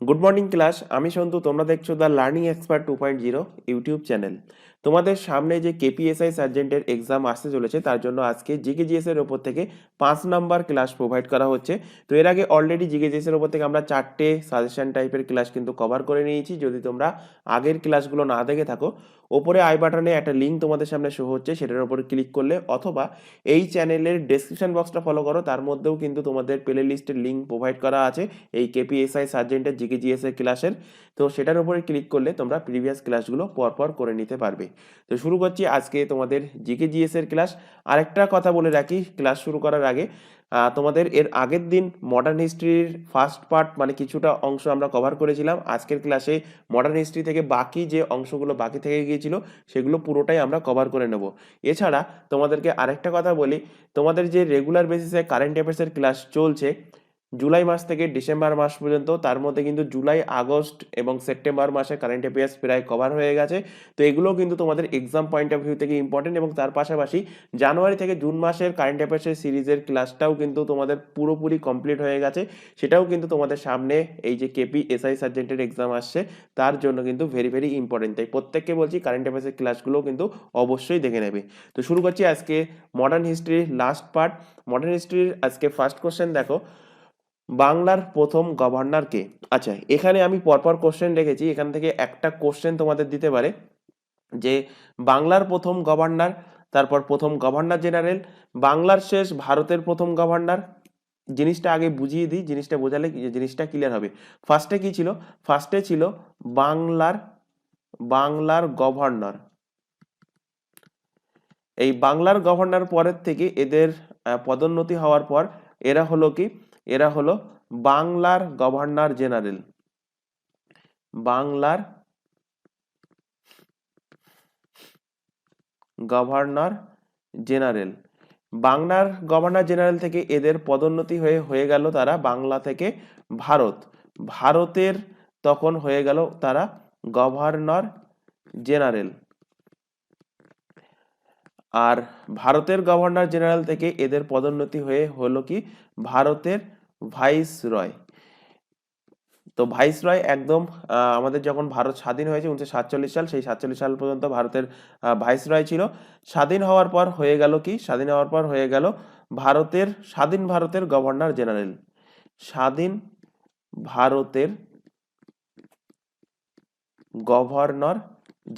Good morning class. আমি সন্তু, তোমরা দেখছো the learning expert 2.0 YouTube channel. তোমাদের সামনে যে কেপিএসআই সার্জেন্টের এক্সাম আসতে চলেছে তার জন্য আজকে জিকেজিএস এর ওপর থেকে 5 নাম্বার ক্লাস প্রোভাইড করা হচ্ছে। তো এর আগে অলরেডি জিকেজিএস এর ওপর থেকে আমরা 4টে সাজেশন টাইপের ক্লাস কিন্তু কভার করে নিয়েছি। যদি তোমরা আগের ক্লাসগুলো না দেখে থাকো, ওপরে আই বাটনে একটা লিঙ্ক তোমাদের সামনে শো হচ্ছে, সেটার উপর ক্লিক করলে অথবা এই চ্যানেলের ডেসক্রিপশন বক্সটা ফলো করো, তার মধ্যেও কিন্তু তোমাদের প্লে লিস্টের লিঙ্ক প্রোভাইড করা আছে এই কেপিএসআই সার্জেন্টের জিকেজিএস এর ক্লাসের। তো সেটার উপরে ক্লিক করলে তোমরা প্রিভিয়াস ক্লাসগুলো পরপর করে নিতে পারবে। তো শুরু করছি আজকে তোমাদের জিকেজিএস এর ক্লাস। আরেকটা কথা বলে রাখি ক্লাস শুরু করার আগে, তোমাদের এর আগের দিন মডার্ন হিস্ট্রির ফার্স্ট পার্ট মানে কিছুটা অংশ আমরা কভার করেছিলাম। আজকের ক্লাসে মডার্ন হিস্ট্রি থেকে বাকি যে অংশগুলো বাকি থেকে গিয়েছিল সেগুলো পুরোটাই আমরা কভার করে নেব। এছাড়া তোমাদেরকে আরেকটা কথা বলি, তোমাদের যে রেগুলার বেসিসে কারেন্ট অ্যাফেয়ার্সের ক্লাস চলছে জুলাই মাস থেকে ডিসেম্বর মাস পর্যন্ত, তার মধ্যে কিন্তু জুলাই, আগস্ট এবং সেপ্টেম্বর মাসে কারেন্ট অ্যাফেয়ার্স প্রায় কভার হয়ে গেছে। তো এগুলোও কিন্তু তোমাদের এক্সাম পয়েন্ট অফ ভিউ থেকে ইম্পর্টেন্ট, এবং তার পাশাপাশি জানুয়ারি থেকে জুন মাসের কারেন্ট অ্যাফেয়ার্সের সিরিজের ক্লাসটাও কিন্তু তোমাদের পুরোপুরি কমপ্লিট হয়ে গেছে। সেটাও কিন্তু তোমাদের সামনে এই যে কেপি এসআই সার্জেন্টের এক্সাম আসছে তার জন্য কিন্তু ভেরি ভেরি ইম্পর্টেন্ট। তাই প্রত্যেককে বলছি কারেন্ট অ্যাফেয়ার্সের ক্লাসগুলোও কিন্তু অবশ্যই দেখে নেবে। তো শুরু করছি আজকে মডার্ন হিস্ট্রির লাস্ট পার্ট। মডার্ন হিস্ট্রির আজকে ফার্স্ট কোশ্চেন দেখো, বাংলার প্রথম গভর্নর কে? আচ্ছা, এখানে আমি পরপর কোশ্চেন রেখেছি, এখান থেকে একটা কোশ্চেন তোমাদের দিতে পারে যে বাংলার প্রথম গভর্নর, তারপর প্রথম গভর্নর জেনারেল, বাংলার শেষ, ভারতের প্রথম গভর্নর। জিনিসটা আগে বুঝিয়ে দিই, জিনিসটা বোঝালে জিনিসটা ক্লিয়ার হবে। ফার্স্টে কি ছিল? ফার্স্টে ছিল বাংলার বাংলার গভর্নর। এই বাংলার গভর্নর পরের থেকে এদের পদোন্নতি হওয়ার পর এরা হলো কি? এরা হলো বাংলার গভর্নর জেনারেল। বাংলার গভর্নর জেনারেল। বাংলার গভর্নর জেনারেল থেকে এদের পদোন্নতি হয়ে গেল তারা বাংলা থেকে ভারত। ভারতের তখন হয়ে গেল তারা গভর্নর জেনারেল। আর ভারতের গভর্নর জেনারেল থেকে এদের পদোন্নতি হলো কি? ভারতের ভাইসরয়। তো ভাইসরয় একদম আমাদের যখন ভারত স্বাধীন হয়েছে 1947 সাল, সেই 47 সাল পর্যন্ত ভারতের ভাইসরয় ছিল। স্বাধীন হওয়ার পর হয়ে গেল কি? স্বাধীন হওয়ার পর হয়ে গেল স্বাধীন ভারতের গভর্নর জেনারেল। স্বাধীন ভারতের গভর্নর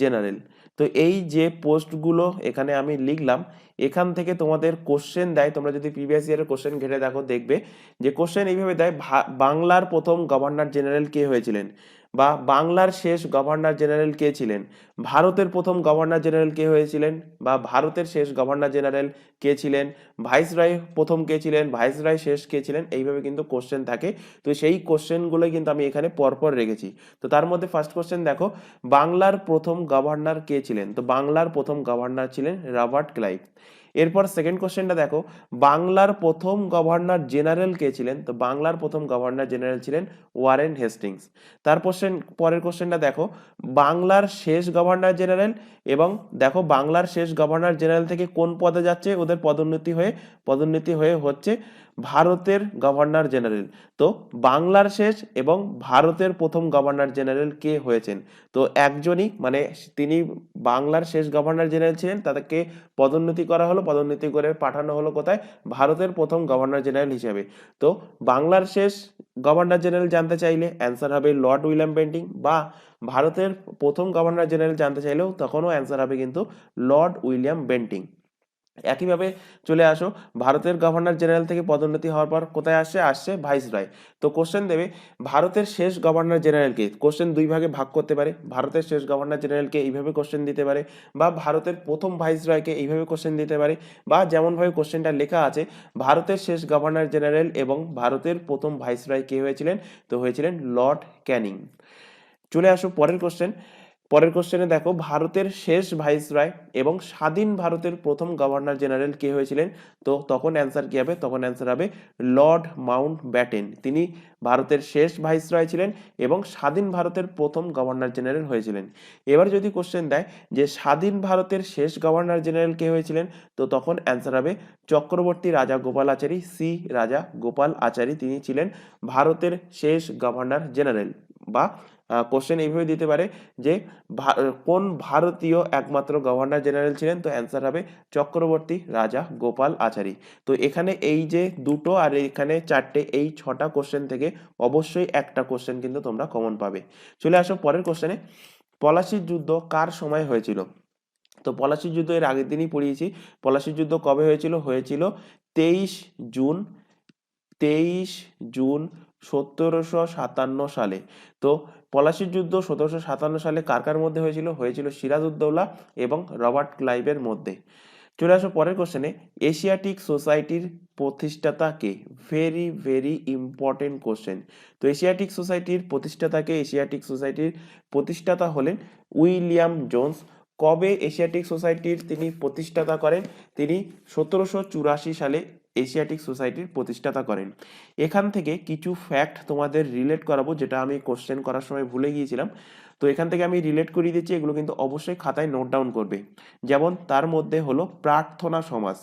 জেনারেল। তো এই যে পোস্টগুলো এখানে আমি লিখলাম, এখান থেকে তোমাদের কোশ্চেন দেয়। তোমরা যদি প্রিভিয়াস ইয়ারের কোশ্চেন ঘেটে দেখো দেখবে যে কোশ্চেন এইভাবে দেয়, বাংলার প্রথম গভর্নর জেনারেল কে হয়েছিলেন, বা বাংলার শেষ গভর্নর জেনারেল কে ছিলেন, ভারতের প্রথম গভর্নর জেনারেল কে হয়েছিলেন, বা ভারতের শেষ গভর্নর জেনারেল কে ছিলেন, ভাইসরয় প্রথম কে ছিলেন, ভাইসরয় শেষ কে ছিলেন, এইভাবে কিন্তু কোশ্চেন থাকে। তো সেই কোশ্চেনগুলোই কিন্তু আমি এখানে পরপর রেখেছি। তো তার মধ্যে ফার্স্ট কোশ্চেন দেখো, বাংলার প্রথম গভর্নর কে ছিলেন? তো বাংলার প্রথম গভর্নর ছিলেন রবার্ট ক্লাইভ। এরপর সেকেন্ড কোশ্চেনটা দেখো, বাংলার প্রথম গভর্নর জেনারেল কে ছিলেন? তো বাংলার প্রথম গভর্নর জেনারেল ছিলেন ওয়ারেন হেস্টিংস। পরের কোশ্চেনটা দেখো, বাংলার শেষ গভর্নর জেনারেল, এবং দেখো বাংলার শেষ গভর্নর জেনারেল থেকে কোন পদে যাচ্ছে? ওদের পদোন্নতি হয়ে হচ্ছে ভারতের গভর্নর জেনারেল। তো বাংলার শেষ এবং ভারতের প্রথম গভর্নর জেনারেল কে হয়েছেন? তো একজনই, মানে তিনি বাংলার শেষ গভর্নর জেনারেল ছিলেন, তাদেরকে পদোন্নতি করা হলো, পদোন্নতি করে পাঠানো হলো কোথায়? ভারতের প্রথম গভর্নর জেনারেল হিসেবে। তো বাংলার শেষ গভর্নর জেনারেল জানতে চাইলে অ্যান্সার হবে লর্ড উইলিয়াম বেন্টিং, বা ভারতের প্রথম গভর্নর জেনারেল জানতে চাইলেও তখনও অ্যান্সার হবে কিন্তু লর্ড উইলিয়াম বেন্টিং। একইভাবে চলে আসো, ভারতের গভর্নর জেনারেল থেকে পদোন্নতি হওয়ার পর কোথায় আসছে ভাইসরয়। তো কোশ্চেন দেবে ভারতের শেষ গভর্নর জেনারেলকে। কোশ্চেন দুই ভাগে ভাগ করতে পারে, ভারতের শেষ গভর্নর জেনারেলকে এইভাবে কোশ্চেন দিতে পারে, বা ভারতের প্রথম ভাইসরয়কে এইভাবে কোশ্চেন দিতে পারে, বা যেমনভাবে কোশ্চেনটা লেখা আছে ভারতের শেষ গভর্নর জেনারেল এবং ভারতের প্রথম ভাইসরয় কে হয়েছিলেন? তো হয়েছিলেন লর্ড ক্যানিং। চলে আসো পরের কোশ্চেনে দেখো, ভারতের শেষ ভাইসরয় এবং স্বাধীন ভারতের প্রথম গভর্নর জেনারেল কে হয়েছিলেন? তো তখন অ্যান্সার কি হবে? তখন অ্যান্সার হবে লর্ড মাউন্ট ব্যাটেন। তিনি ভারতের শেষ ভাইসরয় ছিলেন এবং স্বাধীন ভারতের প্রথম গভর্নর জেনারেল হয়েছিলেন। এবার যদি কোশ্চেন দেয় যে স্বাধীন ভারতের শেষ গভর্নর জেনারেল কে হয়েছিলেন? তো তখন অ্যান্সার হবে চক্রবর্তী রাজা গোপাল আচারী, রাজা গোপাল আচারী, তিনি ছিলেন ভারতের শেষ গভর্নর জেনারেল। বা কোশ্চেন এইভাবে দিতে পারে যে কোন ভারতীয় একমাত্র গভর্নর জেনারেল ছিলেন, তো অ্যান্সার হবে চক্রবর্তী রাজা গোপাল আচারী। তো এখানে এই যে দুটো আর এখানে চারটে, এই 6টা কোশ্চেন থেকে অবশ্যই একটা কোশ্চেন কিন্তু তোমরা কমন পাবে। চলে আসো পরের কোশ্চেনে। পলাশির যুদ্ধ কার সময় হয়েছিল? তো পলাশির যুদ্ধ এর আগের দিনই পড়িয়েছি। পলাশির যুদ্ধ কবে হয়েছিল? হয়েছিল 23 জুন, 23 জুন 1757 সালে। তো পলাশির যুদ্ধ 1757 সালে কার কার মধ্যে হয়েছিল? হয়েছিল সিরাজউদ্দৌলা এবং রবার্ট ক্লাইভের মধ্যে। চলে আসো পরের কোশ্চেনে। এশিয়াটিক সোসাইটির প্রতিষ্ঠাতা কে? Very very important question. তো এশিয়াটিক সোসাইটির প্রতিষ্ঠাতা কে? এশিয়াটিক সোসাইটির প্রতিষ্ঠাতা হলেন উইলিয়াম জোন্স। কবে এশিয়াটিক সোসাইটির তিনি প্রতিষ্ঠাতা করেন? তিনি 1784 সালে এশিয়াটিক সোসাইটির প্রতিষ্ঠাতা করেন। এখান থেকে কিছু ফ্যাক্ট তোমাদের রিলেট করাবো, যেটা আমি কোশ্চেন করার সময় ভুলে গিয়েছিলাম। তো এখান থেকে আমি রিলেট করিয়ে দিচ্ছি, এগুলো কিন্তু অবশ্যই খাতায় নোট ডাউন করবে। যেমন তার মধ্যে হলো প্রার্থনা সমাস।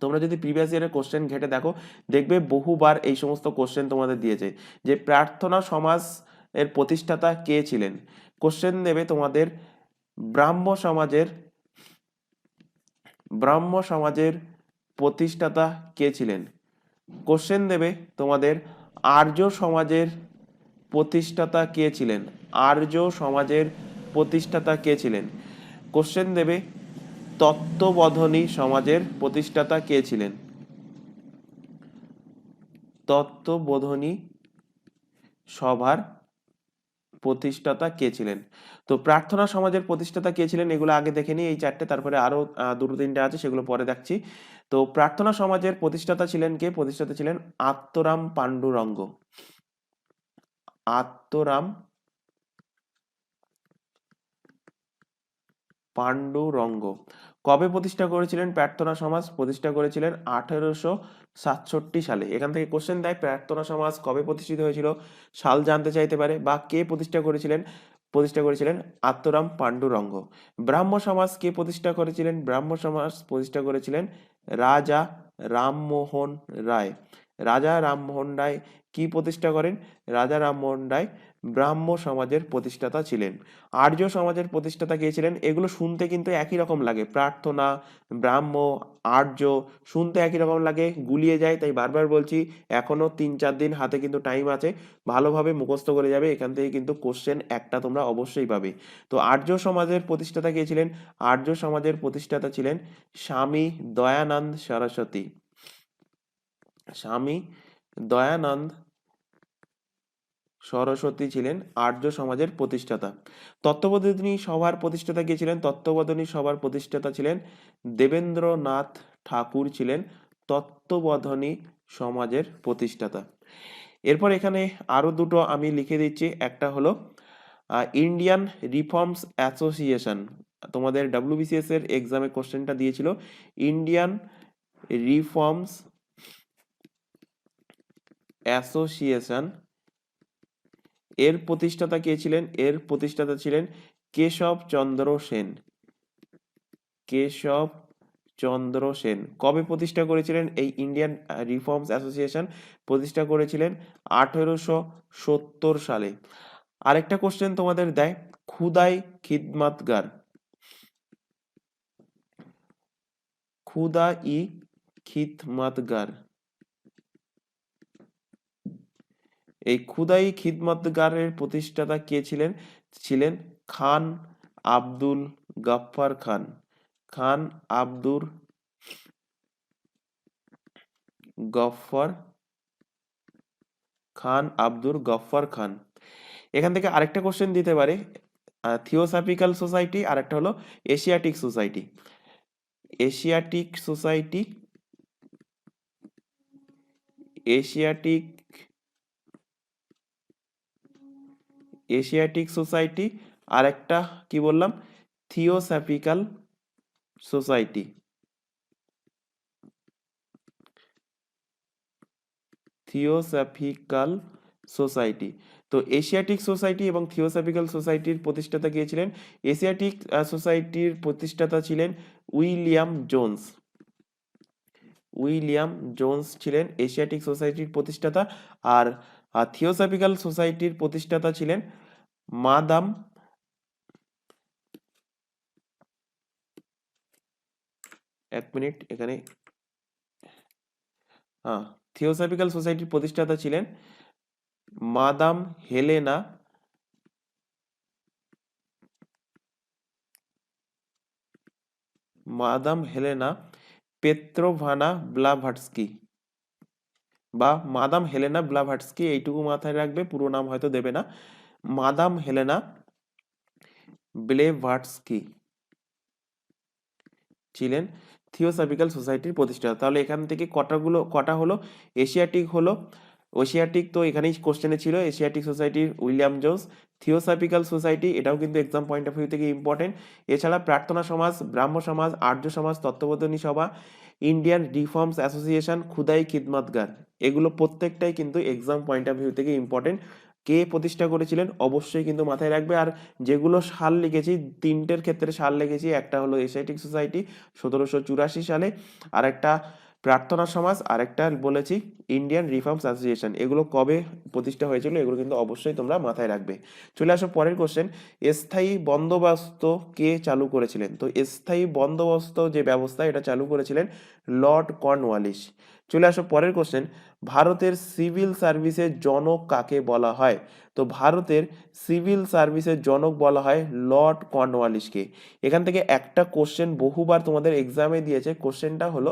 তোমরা যদি প্রিভিয়াস ইয়ারের কোশ্চেন ঘেটে দেখো, দেখবে বহুবার এই সমস্ত কোশ্চেন তোমাদের দিয়েছে যে প্রার্থনা সমাজ এর প্রতিষ্ঠাতা কে ছিলেন। কোশ্চেন দেবে তোমাদের ব্রাহ্ম সমাজের প্রতিষ্ঠাতা কে ছিলেন। কোশ্চেন দেবে তোমাদের আর্য সমাজের প্রতিষ্ঠাতা কে ছিলেন। আর্য সমাজের প্রতিষ্ঠাতা কে ছিলেন। কোশ্চেন দেবে তত্ত্ববোধিনী সমাজের প্রতিষ্ঠাতা কে ছিলেন। তত্ত্ববোধিনী সভার প্রতিষ্ঠাতা কে ছিলেন। তো প্রার্থনা সমাজের প্রতিষ্ঠাতা কে ছিলেন এগুলো আগে দেখে নিই, এই চারটে, তারপরে আরো দুটো তিনটে আছে সেগুলো পরে দেখছি। তো প্রার্থনা সমাজের প্রতিষ্ঠাতা ছিলেন কে? প্রতিষ্ঠাতা ছিলেন আত্মরাম পাণ্ডুরঙ্গ। আত্মরাম পাণ্ডুরঙ্গ। কবে প্রতিষ্ঠা করেছিলেন প্রার্থনা সমাজ? প্রতিষ্ঠা করেছিলেন 1867 সালে। এখান থেকে কোশ্চেন দেয় প্রার্থনা সমাজ কবে প্রতিষ্ঠিত হয়েছিল, সাল জানতে চাইতে পারে, বা কে প্রতিষ্ঠা করেছিলেন। প্রতিষ্ঠা করেছিলেন আত্মরাম পাণ্ডুরঙ্গ। ব্রাহ্ম সমাজ কে প্রতিষ্ঠা করেছিলেন? ব্রাহ্ম সমাজ প্রতিষ্ঠা করেছিলেন রাজা রামমোহন রায়। রাজা রামমোহন রায় কি প্রতিষ্ঠা করেন? রাজা রামমোহন রায় ব্রাহ্ম সমাজের প্রতিষ্ঠাতা ছিলেন। আর্য সমাজের প্রতিষ্ঠাতা কে ছিলেন? এগুলো শুনতে কিন্তু একই রকম লাগে, প্রার্থনা, ব্রাহ্ম, আর্য, শুনতে একই রকম লাগে, গুলিয়ে যায়, তাই বারবার বলছি এখনো 3-4 দিন হাতে কিন্তু টাইম আছে, ভালোভাবে মুখস্থ করে যাবে, এখান থেকে কিন্তু কোশ্চেন একটা তোমরা অবশ্যই পাবে। তো আর্য সমাজের প্রতিষ্ঠাতা কে ছিলেন? আর্য সমাজের প্রতিষ্ঠাতা ছিলেন স্বামী দয়ানন্দ সরস্বতী। স্বামী দয়ানন্দ সরস্বতী ছিলেন আর্য সমাজের প্রতিষ্ঠাতা। তত্ত্ববোধিনী সভার প্রতিষ্ঠাতা কে ছিলেন? তত্ত্ববোধিনী সভার প্রতিষ্ঠাতা ছিলেন দেবেন্দ্রনাথ ঠাকুর ছিলেন তত্ত্ববোধিনী সমাজের প্রতিষ্ঠাতা। এরপর এখানে আরো দুটো আমি লিখে দিচ্ছি, একটা হলো ইন্ডিয়ান রিফর্মস অ্যাসোসিয়েশন। তোমাদের WBCS এর এক্সামে কোশ্চেনটা দিয়েছিল, ইন্ডিয়ান রিফর্মস অ্যাসোসিয়েশন এর প্রতিষ্ঠাতা কে ছিলেন? এর প্রতিষ্ঠাতা ছিলেন কেশব চন্দ্র সেন। কেশব চন্দ্র সেন। কবে প্রতিষ্ঠা করেছিলেন এই ইন্ডিয়ান রিফর্মস অ্যাসোসিয়েশন? প্রতিষ্ঠা করেছিলেন 1870 সালে। আরেকটা কোশ্চেন তোমাদের দেয়, খুদাই খিদমতগার। খুদা-ই খিদমতগার। এই খুদাই খিদমতগারের প্রতিষ্ঠাতা কে ছিলেন? ছিলেন খান আব্দুল গফফার খান। খান আব্দুর গফফার খান, আব্দুর গফফার খান। এখান থেকে আরেকটা কোশ্চেন দিতে পারে, থিওসফিক্যাল সোসাইটি, আরেকটা হলো Asiatic society. Asiatic society, Asiatic Asiatic society, আরেকটা কি বললাম? Theosophical society. Theosophical society. তো এশিয়াটিক সোসাইটি এবং থিওসফিক্যাল সোসাইটির প্রতিষ্ঠাতা কে ছিলেন? এশিয়াটিক সোসাইটির প্রতিষ্ঠাতা ছিলেন উইলিয়াম জোন্স। উইলিয়াম জোন্স ছিলেন এশিয়াটিক সোসাইটির প্রতিষ্ঠাতা। আর আর থিওসফিক্যাল সোসাইটির প্রতিষ্ঠাতা ছিলেন মাদাম, এক মিনিট এখানে, হ্যাঁ, থিওসফিক্যাল সোসাইটির প্রতিষ্ঠাতা ছিলেন মাদাম হেলেনা পেত্রোভানা ব্লাভাটস্কি, বা মাদাম হেলেনা ব্লাভাটস্কি, এইটুকু মাথায় রাখবে, পুরো নাম হয়তো দেবে না। মাদাম হেলেনা ব্লেভাটস্কি ছিলেন থিওসফিক্যাল সোসাইটির প্রতিষ্ঠাতা। তাহলে এখান থেকে কটা হলো? এশিয়াটিক হলো, এশিয়াটিক তো এখানেই কোশ্চেনে ছিল, এশিয়াটিক সোসাইটির উইলিয়াম জোন্স। থিওসফিক্যাল সোসাইটি, এটাও কিন্তু এক্সাম পয়েন্ট অফ ভিউ থেকে ইম্পর্টেন্ট। এছাড়া প্রার্থনা সমাজ, ব্রাহ্ম সমাজ, আর্য সমাজ, তত্ত্ববোধিনী সভা, ইন্ডিয়ান রিফর্মস অ্যাসোসিয়েশন, খুদাই খিদমতগার, এগুলো প্রত্যেকটাই কিন্তু এক্সাম পয়েন্ট অফ ভিউ থেকে ইম্পর্টেন্ট। কে প্রতিষ্ঠা করেছিলেন অবশ্যই কিন্তু মাথায় রাখবে। আর যেগুলো সাল লিখেছি, তিনটের ক্ষেত্রে সাল লিখেছি, একটা হলো এশিয়াটিক সোসাইটি 1784 সালে, আর একটা প্রার্থনা সমাজ, আর একটা বলেছি ইন্ডিয়ান রিফর্মস অ্যাসোসিয়েশন। এগুলো কবে প্রতিষ্ঠা হয়েছিল এগুলো কিন্তু অবশ্যই তোমরা মাথায় রাখবে। চলে আসো পরের কোশ্চেন, স্থায়ী বন্দোবস্ত কে চালু করেছিলেন? তো স্থায়ী বন্দোবস্ত যে ব্যবস্থা, এটা চালু করেছিলেন লর্ড কর্নওয়ালিস। চলে আসো পরের কোশ্চেন, ভারতের সিভিল সার্ভিসের জনক কাকে বলা হয়? তো ভারতের সিভিল সার্ভিসের জনক বলা হয় লর্ড কর্নওয়ালিসকে। এখান থেকে একটা কোশ্চেন বহুবার তোমাদের এক্সামে দিয়েছে, কোশ্চেনটা হলো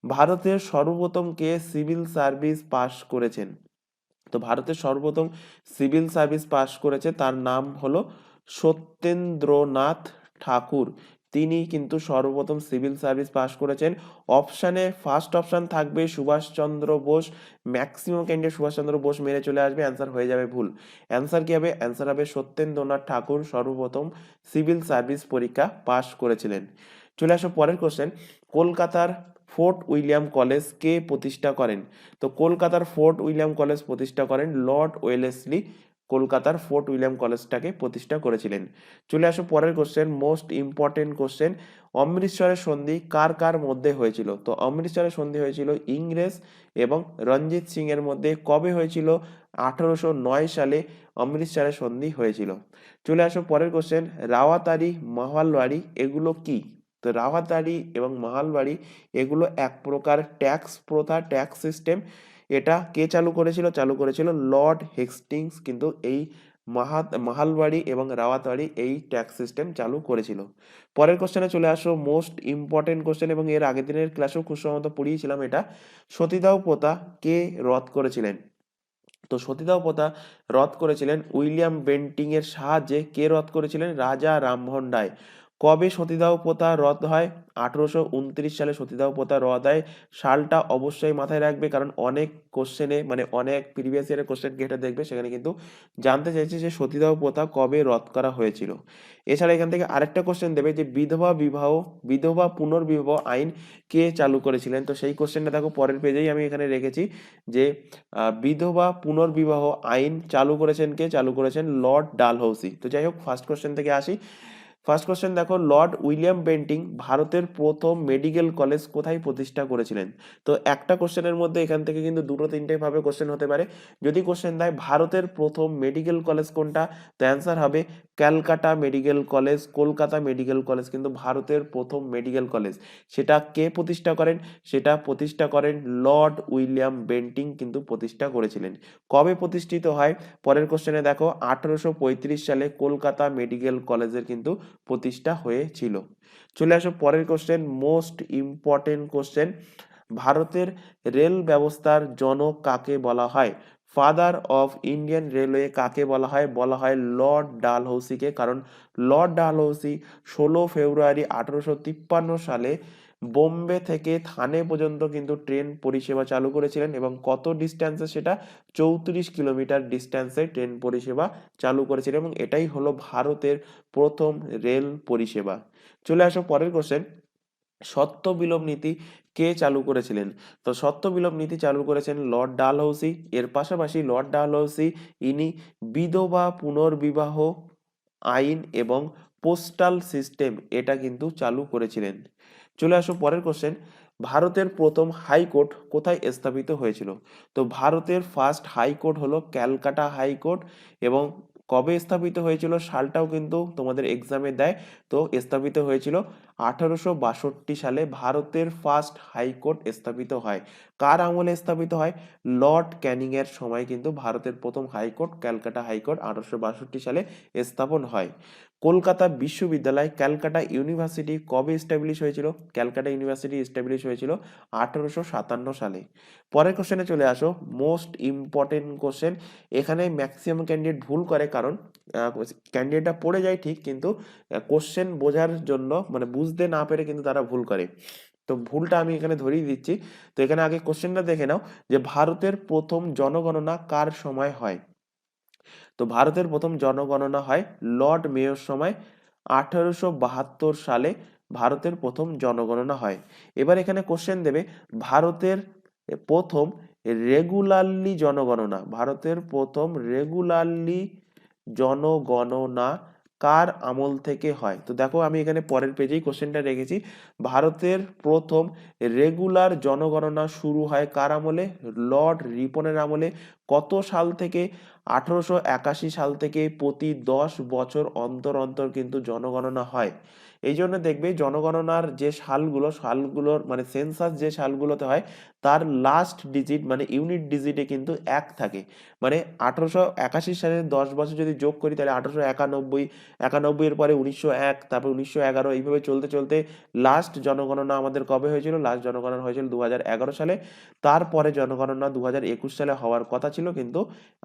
ভারতের সর্বপ্রথম কে সিভিল সার্ভিস পাশ করেছেন? তো ভারতের সর্বপ্রথম সিভিল সার্ভিস পাশ করেছে, তার নাম হলো সত্যেন্দ্রনাথ ঠাকুর। তিনি কিন্তু সর্বপ্রথম সিভিল সার্ভিস পাশ করেছেন। অপশানে ফার্স্ট অপশান থাকবে সুভাষচন্দ্র বোস, ম্যাক্সিমাম ক্যান্ডিডেট সুভাষচন্দ্র বোস মেরে চলে আসবে, অ্যান্সার হয়ে যাবে ভুল। অ্যান্সার কি হবে? অ্যান্সার হবে সত্যেন্দ্রনাথ ঠাকুর সর্বপ্রথম সিভিল সার্ভিস পরীক্ষা পাশ করেছিলেন। চলে আসো পরের কোশ্চেন, কলকাতার ফোর্ট উইলিয়াম কলেজ কে প্রতিষ্ঠা করেন? তো কলকাতার ফোর্ট উইলিয়াম কলেজ প্রতিষ্ঠা করেন লর্ড ওয়েলেসলি, কলকাতার ফোর্ট উইলিয়াম কলেজটাকে প্রতিষ্ঠা করেছিলেন। চলে আসো পরের কোশ্চেন, মোস্ট ইম্পর্টেন্ট কোশ্চেন, অমৃতসরের সন্ধি কার কার মধ্যে হয়েছিল? তো অমৃতসরের সন্ধি হয়েছিল ইংরেজ এবং রঞ্জিত সিং এর মধ্যে। কবে হয়েছিল? 1809 সালে অমৃতসরের সন্ধি হয়েছিল। চলে আসো পরের কোশ্চেন, রাওয়াতারি, মাহলবাড়ি এগুলো কি? তো রাওয়াতারি এবং মাহলবাড়ি এগুলো এক প্রকার ট্যাক্স প্রথা, ট্যাক্স সিস্টেম। এটা কে চালু করেছিল? চালু করেছিল লর্ড হেস্টিংস, কিন্তু এই মাহলবাড়ি এবং রাওয়াতবাড়ি এই ট্যাক্স সিস্টেম চালু করেছিল। পরের কোশ্চেনে চলে আসো, মোস্ট ইম্পর্টেন্ট কোশ্চেন, এবং এর আগের দিনের ক্লাসেও খুব সম্ভবত পড়িয়েছিলাম এটা। সতীদাহ প্রথা কে রদ করেছিলেন? তো সতীদাহ প্রথা রদ করেছিলেন উইলিয়াম বেন্টিং এর সাহায্যে। কে রদ করেছিলেন? রাজা রামমোহন রায়। কবে সতীদাহ প্রথা রদ হয়? 1829 সালে সতীদাহ প্রথা রদ হয়। সালটা অবশ্যই মাথায় রাখবে, কারণ অনেক কোশ্চেনে, মানে অনেক প্রিভিয়াস ইয়ারের কোশ্চেন ঘেটে দেখবে, সেখানে কিন্তু জানতে চাইছে যে সতীদাহ প্রথা কবে রদ করা হয়েছিল। এছাড়া এখান থেকে আরেকটা কোশ্চেন দেবে যে বিধবা পুনর্বিবাহ আইন কে চালু করেছিলেন? তো সেই কোশ্চেনটা দেখো পরের পেজেই আমি এখানে রেখেছি, যে বিধবা পুনর্বিবাহ আইন চালু করেছেন কে? চালু করেছেন লর্ড ডালহৌসি। তো যাই হোক, ফার্স্ট কোশ্চেন থেকে আসি। ফার্স্ট কোশ্চেন দেখো, লর্ড উইলিয়াম বেন্টিং ভারতের প্রথম মেডিকেল কলেজ কোথায় প্রতিষ্ঠা করেছিলেন? তো একটা কোশ্চেনের মধ্যে এখান থেকে কিন্তু দুটো তিনটে ভাবে কোশ্চেন হতে পারে। যদি কোশ্চেন দেয় ভারতের প্রথম মেডিকেল কলেজ কোনটা, তো অ্যান্সার হবে Calcutta medical college, Kolkata medical college কিন্তু ভারতের প্রথম মেডিকেল কলেজ। সেটা কে প্রতিষ্ঠা করেন? সেটা প্রতিষ্ঠা করেন লর্ড উইলিয়াম বেন্টিং কিন্তু প্রতিষ্ঠা করেছিলেন। কবে প্রতিষ্ঠিত হয়? পরের কোশ্চেনে দেখো, 1835 সালে কলকাতা মেডিকেল কলেজের কিন্তু প্রতিষ্ঠা হয়েছিল। চলে আসো পরের কোশ্চেন, মোস্ট ইম্পর্টেন্ট কোশ্চেন, ভারতের রেল ব্যবস্থার জনক কাকে বলা হয়? ফাদার অফ ইন্ডিয়ান রেলওয়ে কাকে বলা হয়? বলা হয় লর্ড ডালহৌসিকে। কারণ লর্ড ডালহৌসি 16 ফেব্রুয়ারি 1853 সালে বোম্বে থেকে থানে পর্যন্ত কিন্তু ট্রেন পরিষেবা চালু করেছিলেন, এবং কত ডিস্টেন্সে? সেটা 34 কিলোমিটার ডিস্টেন্সে ট্রেন পরিষেবা চালু করেছিলেন, এবং এটাই হলো ভারতের প্রথম রেল পরিষেবা। চলে আসো পরের কোশ্চেন, সত্য বিলোপ নীতি কে চালু করেছিলেন? তো সত্য বিলোপ নীতি চালু করেছেন লর্ড ডালহৌসি। এর পাশাপাশি লর্ড ডালহৌসি ইনি বিধবা পুনর্বিবাহ আইন এবং পোস্টাল সিস্টেম এটা কিন্তু চালু করেছিলেন। চলে আসো পরের কোশ্চেন, ভারতের প্রথম হাইকোর্ট কোথায় স্থাপিত হয়েছিল? তো ভারতের ফার্স্ট হাইকোর্ট হলো ক্যালকাটা হাইকোর্ট। এবং কবে স্থাপিত হয়েছিল সালটাও কিন্তু তোমাদের এক্সামে দেয়। তো স্থাপিত হয়েছিল 1862 সালে ভারতের ফার্স্ট হাইকোর্ট স্থাপিত হয়। কার আমলে স্থাপিত হয়? লর্ড ক্যানিং এর সময় কিন্তু ভারতের প্রথম হাইকোর্ট ক্যালকাটা হাইকোর্ট 1862 সালে স্থাপন হয়। কলকাতা বিশ্ববিদ্যালয় ক্যালকাটা ইউনিভার্সিটি কবে এস্টাবলিশ হয়েছিল? ক্যালকাটা ইউনিভার্সিটি এস্টাবলিশ হয়েছিল 1857 সালে। পরের কোশ্চেনে চলে আসো, মোস্ট ইম্পর্টেন্ট কোশ্চেন। এখানে ম্যাক্সিমাম ক্যান্ডিডেট ভুল করে, কারণ ক্যান্ডিডেটটা পড়ে যায় ঠিক, কিন্তু কোশ্চেন বোঝার জন্য মানে বুঝতে না পেরে কিন্তু তারা ভুল করে। তো ভুলটা আমি এখানে ধরিয়ে দিচ্ছি। তো এখানে আগে কোশ্চেনটা দেখে নাও যে ভারতের প্রথম জনগণনা কার সময় হয়? তো ভারতের প্রথম জনগণনা হয় লর্ড মেয়োর সময় 1872 সালে ভারতের প্রথম জনগণনা হয়। এবার এখানে কোশ্চেন দেবে ভারতের প্রথম রেগুলারলি জনগণনা, ভারতের প্রথম রেগুলারলি জনগণনা কার আমল থেকে হয়? তো দেখো আমি এখানে পরের পেজেই কোশ্চেনটা রেখেছি। ভারতের প্রথম রেগুলার জনগণনা শুরু হয় কার আমলে? লর্ড রিপনের আমলে। কত সাল থেকে? 1881 সাল থেকে প্রতি 10 বছর অন্তর অন্তর কিন্তু জনগণনা হয়। এই জন্য দেখবে জনগণনার যে সালগুলোর মানে সেন্সাস যে সালগুলোতে হয় তার লাস্ট ডিজিট মানে ইউনিট ডিজিটে কিন্তু 1 থাকে। মানে 1881 সালে 10 বছর যদি যোগ করি তাহলে 1891, 91 এর পরে 1901, তারপর 1911, এইভাবে চলতে চলতে লাস্ট জনগণনা আমাদের কবে হয়েছিল? লাস্ট জনগণনা হয়েছিল 2011 সালে। তারপরে জনগণনা 2021 সালে হওয়ার কথা ছিল, কিন্তু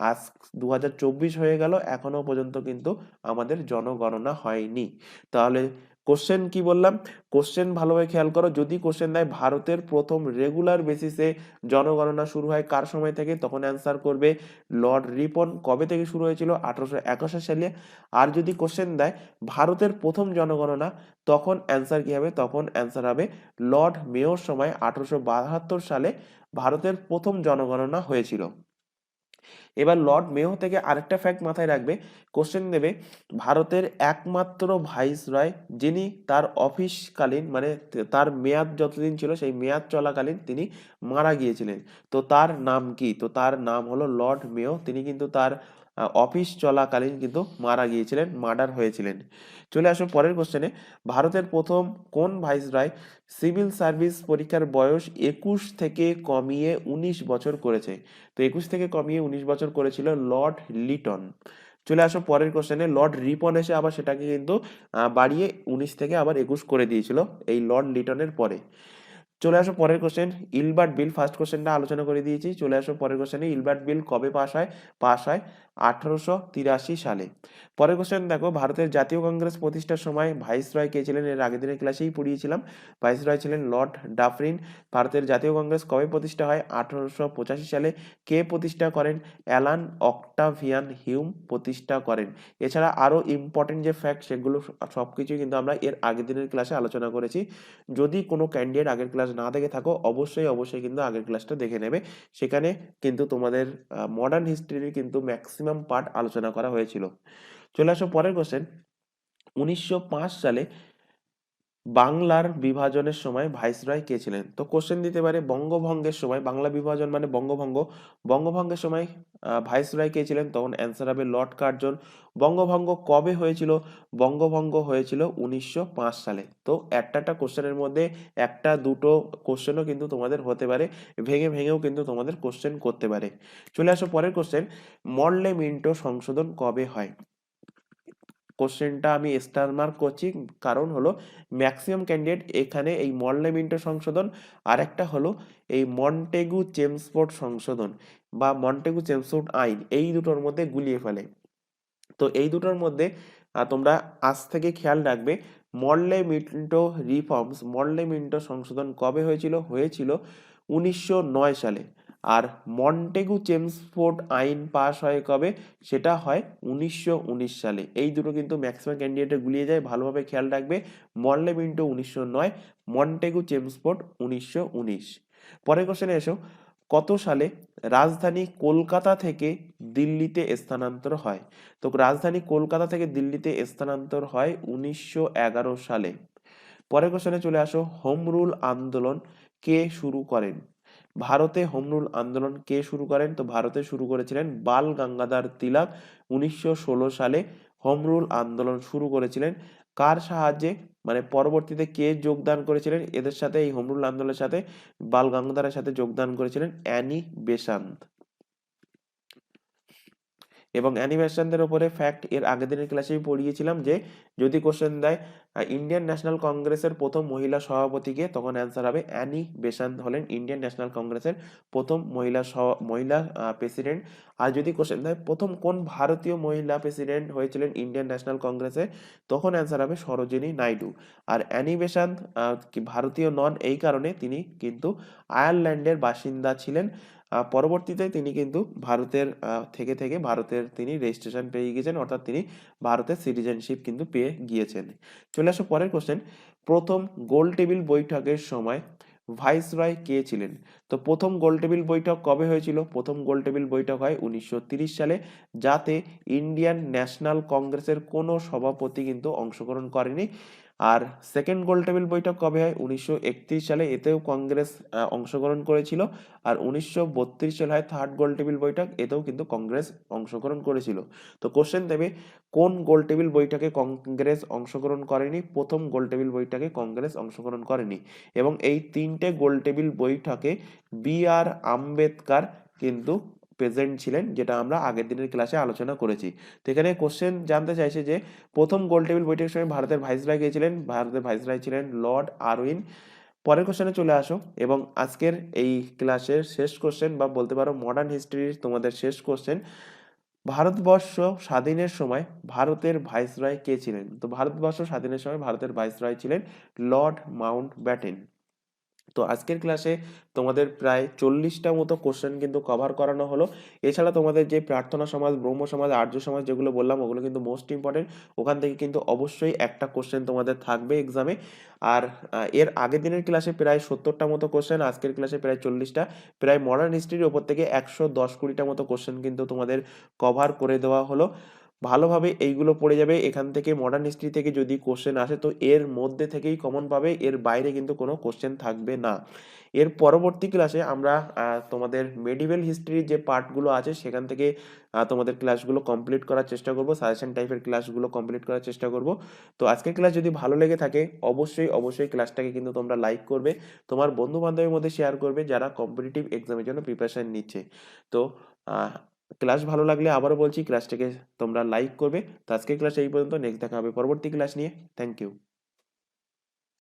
আজ 2024 হয়ে গেল, এখনো পর্যন্ত কিন্তু আমাদের জনগণনা হয়নি। তাহলে কোশ্চেন কি বললাম? কোশ্চেন ভালোভাবে খেয়াল করো। যদি কোশ্চেন দেয় ভারতের প্রথম রেগুলার বেসিসে জনগণনা শুরু হয় কার সময় থেকে, তখন অ্যান্সার করবে লর্ড রিপন। কবে থেকে শুরু হয়েছিল? 1881 সালে। আর যদি কোশ্চেন দেয় ভারতের প্রথম জনগণনা, তখন অ্যান্সার কি হবে? তখন অ্যান্সার হবে লর্ড মেয়োর সময় 1872 সালে ভারতের প্রথম জনগণনা হয়েছিল। এবার লর্ড মেয়ো থেকে আরেকটা ফ্যাক্ট মাথায় রাখবে। কোশ্চেন দেবে ভারতের একমাত্র ভাইসরয় যিনি তার অফিসকালীন মানে তার মেয়াদ যতদিন ছিল সেই মেয়াদ চলাকালীন তিনি মারা গিয়েছিলেন, তো তার নাম কি? তো তার নাম হলো লর্ড মেয়ো। তিনি কিন্তু তার অফিস চলাকালীন কিন্তু মারা গিয়েছিলেন, মার্ডার হয়েছিলেন। চলে আসো পরের কোশ্চেনে। ভারতের প্রথম কোন ভাইসরয় সিভিল সার্ভিস পরীক্ষার বয়স 21 থেকে কমিয়ে 19 বছর করেছে? তো 21 থেকে কমিয়ে 19 বছর করেছিল লর্ড লিটন। চলে আসো পরের কোশ্চেনে। লর্ড রিপন এসে আবার সেটাকে কিন্তু বাড়িয়ে 19 থেকে আবার 21 করে দিয়েছিল এই লর্ড লিটনের পরে। চলে আসো পরের কোশ্চেন। ইলবার্ট বিল, ফার্স্ট কোশ্চেনটা আলোচনা করে দিয়েছি। চলে আসো পরের কোশ্চেনে। ইলবার্ট বিল কবে পাস হয়? পাস হয় 1883 সালে। পরের কোশ্চেন দেখো, ভারতের জাতীয় কংগ্রেস প্রতিষ্ঠার সময় ভাইসরয় কে ছিলেন? এর আগের দিনের ক্লাসেই পড়িয়েছিলাম। ভাইসরয় ছিলেন লর্ড ডাফরিন। ভারতের জাতীয় কংগ্রেস কবে প্রতিষ্ঠা হয়? 1885 সালে। কে প্রতিষ্ঠা করেন? অ্যালান অক্টাভিয়ান হিউম প্রতিষ্ঠা করেন। এছাড়া আরো ইম্পর্টেন্ট যে ফ্যাক্ট সেগুলো সবকিছু কিন্তু আমরা এর আগের দিনের ক্লাসে আলোচনা করেছি। যদি কোনো ক্যান্ডিডেট আগের ক্লাস না দেখে থাকো অবশ্যই অবশ্যই কিন্তু আগের ক্লাসটা দেখে নেবে। সেখানে কিন্তু তোমাদের মডার্ন হিস্ট্রির কিন্তু ম্যাক্সিমাম পার্ট আলোচনা করা হয়েছিল। চলে আসো পরের কোশ্চেন। 1905 সালে বাংলার বিভাজনের সময় ভাইসরয় কে ছিলেন? তো কোশ্চেন দিতে পারে বঙ্গভঙ্গের সময়, বাংলা বিভাজন মানে বঙ্গভঙ্গ, বঙ্গভঙ্গের সময় ভাইসরয় কে ছিলেন? তখন অ্যান্সার হবে লর্ড কার্জন। বঙ্গভঙ্গ কবে হয়েছিল? বঙ্গভঙ্গ হয়েছিল 1905 সালে। তো একটা কোশ্চেনের মধ্যে একটা দুটো কোশ্চেনও কিন্তু তোমাদের হতে পারে, ভেঙে ভেঙেও কিন্তু তোমাদের কোশ্চেন করতে পারে। চলে আসো পরের কোশ্চেন। মরলে মিন্টো সংশোধন কবে হয়? কোশ্চেনটা আমি স্টার মার্ক করছি, কারণ হলো ম্যাক্সিমাম ক্যান্ডিডেট এখানে এই মরলে-মিন্টো সংশোধন আর একটা হলো এই মন্টেগু-চেমসফোর্ড সংশোধন বা মন্টেগু-চেমসফোর্ড আইন, এই দুটোর মধ্যে গুলিয়ে ফেলে। তো এই দুটোর মধ্যে তোমরা আজ থেকে খেয়াল রাখবে মরলে-মিন্টো রিফর্মস, মরলে-মিন্টো সংশোধন কবে হয়েছিল? হয়েছিল 1909 সালে। আর মন্টেগু চেমসফোর্ড আইন পাস হয় কবে? সেটা হয় 1919 সালে। এই দুটো কিন্তু ম্যাক্সিমাম ক্যান্ডিডেটে গুলিয়ে যায়, ভালোভাবে খেয়াল রাখবে। মরলে মিন্টো 1909, মন্টেগু চেমসফোর্ড 1919। পরের কোশ্চেনে এসো। কত সালে রাজধানী কলকাতা থেকে দিল্লিতে স্থানান্তর হয়? তো রাজধানী কলকাতা থেকে দিল্লিতে স্থানান্তর হয় 1911 সালে। পরের কোশ্চেনে চলে আসো। হোম রুল আন্দোলন কে শুরু করেন? ভারতে হোম রুল আন্দোলন কে শুরু করেন? তো ভারতে শুরু করেছিলেন বাল গঙ্গাধর তিলক। 1916 সালে হোম রুল আন্দোলন শুরু করেছিলেন। কার সাহায্যে? মানে পরবর্তীতে কে যোগদান করেছিলেন এদের সাথে, এই হোম রুল আন্দোলনের সাথে? বাল গঙ্গাধরের সাথে যোগদান করেছিলেন অ্যানি বেসান্ত। এবং অ্যানিমেশনদের উপরে ফ্যাক্ট এর আগের দিনের ক্লাসে আমি পড়িয়েছিলাম যে যদি কোশ্চেন দেয় ইন্ডিয়ান ন্যাশনাল কংগ্রেসের প্রথম মহিলা সভাপতিকে, তখন অ্যান্সার হবে অ্যানি বেসান্ত হলেন ইন্ডিয়ান ন্যাশনাল কংগ্রেসের প্রথম মহিলা প্রেসিডেন্ট। আর যদি কোশ্চেন দেয় প্রথম কোন ভারতীয় মহিলা প্রেসিডেন্ট হয়েছিলেন ইন্ডিয়ান ন্যাশনাল কংগ্রেসে, তখন অ্যান্সার হবে সরোজিনী নাইডু। আর অ্যানি বেসান্ত ভারতীয় নন এই কারণে তিনি কিন্তু আয়ারল্যান্ডের বাসিন্দা ছিলেন। পরবর্তীতে তিনি কিন্তু ভারতের থেকে থেকে ভারতের তিনি রেজিস্ট্রেশন পেয়ে গিয়েছেন, অর্থাৎ তিনি ভারতের সিটিজেনশিপ কিন্তু পেয়ে গিয়েছেন। চলে আসো পরের কোশ্চেন। প্রথম গোল টেবিল বৈঠকের সময় ভাইসরয় কে ছিলেন? তো প্রথম গোল টেবিল বৈঠক কবে হয়েছিল? প্রথম গোল টেবিল বৈঠক হয় 1930 সালে, যাতে ইন্ডিয়ান ন্যাশনাল কংগ্রেসের কোনো সভাপতি কিন্তু অংশগ্রহণ করেনি। আর সেকেন্ড গোল টেবিল বৈঠক কবে হয়? 1931 সালে, এতেও কংগ্রেস অংশগ্রহণ করেছিল। আর 1932 সালে হয় থার্ড গোল টেবিল বৈঠক, এতেও কিন্তু কংগ্রেস অংশগ্রহণ করেছিল। তো কোশ্চেন দেবে কোন গোল টেবিল বৈঠকে কংগ্রেস অংশগ্রহণ করেনি? প্রথম গোল টেবিল বৈঠকে কংগ্রেস অংশগ্রহণ করেনি। এবং এই তিনটে গোল টেবিল বৈঠকে B.R. আম্বেদকর কিন্তু প্রেজেন্ট ছিলেন, যেটা আমরা আগের দিনের ক্লাসে আলোচনা করেছি। তো এখানে কোশ্চেন জানতে চাইছে যে প্রথম গোল টেবিল বৈঠকের সময় ভারতের ভাইসরয় কে ছিলেন? ভারতের ভাইসরয় ছিলেন লর্ড আরউইন। পরের কোশ্চেনে চলে আসো, এবং আজকের এই ক্লাসের শেষ কোশ্চেন বা বলতে পারো মডার্ন হিস্ট্রির তোমাদের শেষ কোশ্চেন। ভারতবর্ষ স্বাধীনের সময় ভারতের ভাইসরয় কে ছিলেন? তো ভারতবর্ষ স্বাধীনের সময় ভারতের ভাইসরয় ছিলেন লর্ড মাউন্ট ব্যাটেন। তো আজকের ক্লাসে তোমাদের প্রায় 40টা মতো কোশ্চেন কিন্তু কভার করানো হলো। এছাড়া তোমাদের যে প্রার্থনা সমাজ, ব্রহ্ম সমাজ, আর্য সমাজ যেগুলো বললাম ওগুলো কিন্তু মোস্ট ইম্পর্টেন্ট। ওখান থেকে কিন্তু অবশ্যই একটা কোশ্চেন তোমাদের থাকবে এক্সামে। আর এর আগের দিনের ক্লাসে প্রায় 70টা মতো কোশ্চেন, আজকের ক্লাসে প্রায় 40টা। প্রায় মডার্ন হিস্ট্রির ওপর থেকে 110-20টা মতো কোশ্চেন কিন্তু তোমাদের কভার করে দেওয়া হলো। ভালোভাবে এইগুলো পড়ে যাবে। এখান থেকে মডার্ন হিস্ট্রি থেকে যদি কোশ্চেন আসে তো এর মধ্যে থেকেই কমন পাবে, এর বাইরে কিন্তু কোনো কোশ্চেন থাকবে না। এর পরবর্তী ক্লাসে আমরা তোমাদের মেডিভেল হিস্ট্রির যে পার্টগুলো আছে সেখান থেকে তোমাদের ক্লাসগুলো কমপ্লিট করার চেষ্টা করব, সাজেশন টাইপের ক্লাসগুলো কমপ্লিট করার চেষ্টা করব। তো আজকের ক্লাস যদি ভালো লেগে থাকে অবশ্যই অবশ্যই ক্লাসটাকে কিন্তু তোমরা লাইক করবে, তোমার বন্ধু বান্ধবের মধ্যে শেয়ার করবে যারা কম্পিটিটিভ এক্সামের জন্য প্রিপারেশন নিচ্ছে। তো ক্লাস ভালো লাগলে আবারও বলছি ক্লাসটাকে তোমরা লাইক করবে। তো আজকের ক্লাস এই পর্যন্ত, নেক্সট দেখা হবে পরবর্তী ক্লাস নিয়ে। Thank you.